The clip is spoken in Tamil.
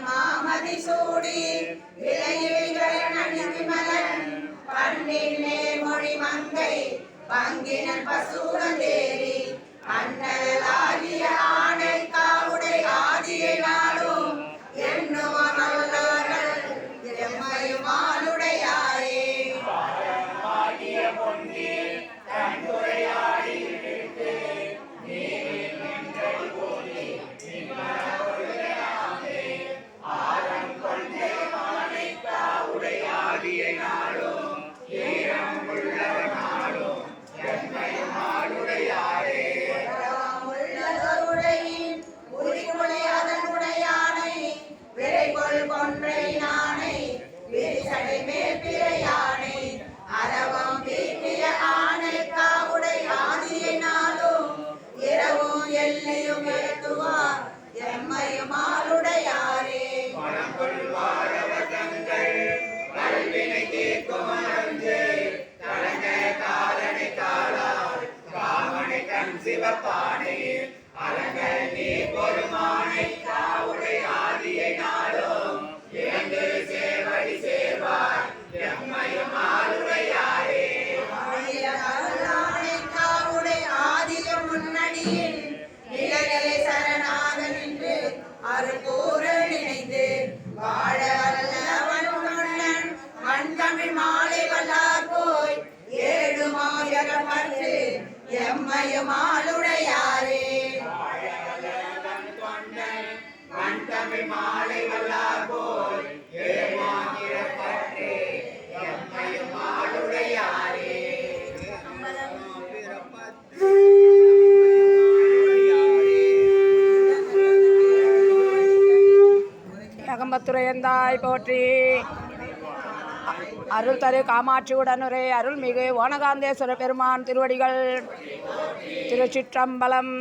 மாமதி சூடி பண்ணின் மொழி மங்கை பங்கினன் பசூரந்தேரி அண்ணலாகிய ஆணை காவுடை ஆதியை நாளும் எண்ணுவர்கள் எம்மையும் ஆளுடையாரே கொன்றை நானை விரிசடை மேல் பிறையானை அரவம் வீட்டிய ஆணை காவுடை ஆதியை நாளும் இரவும் எல்லையும் ஏற்றுவார் எம்மையும் ஆளுடையாரே சிவப்பானை அலங்கல் நீ பொறுமானை காவுடை ஆதியை நாளும் இறந்து சேவடி சேர்வார் எம்மையும் ஆளுடையாரே காவுடை ஆதிய முன்னடியில் நிலைகளை சரணாக நின்று அருகூற நினைந்து வாழ வல்லவன் மன்னன் மண் தமிழ் மாலை வல்லார் போய் ஏழு மாயகம் பற்று எம்மையும் ஆளுடையாரே மண் தமிழ் மாலை வல்லார் போய் எம்மையும் ஆளுடையாரே அகம்பத்துரையந்தாய் போற்றி. அருள் தரு காமாட்சி உடனுரை அருள்மிகு ஓனகாந்தேஸ்வர பெருமான் திருவடிகள். திருச்சிற்றம்பலம்.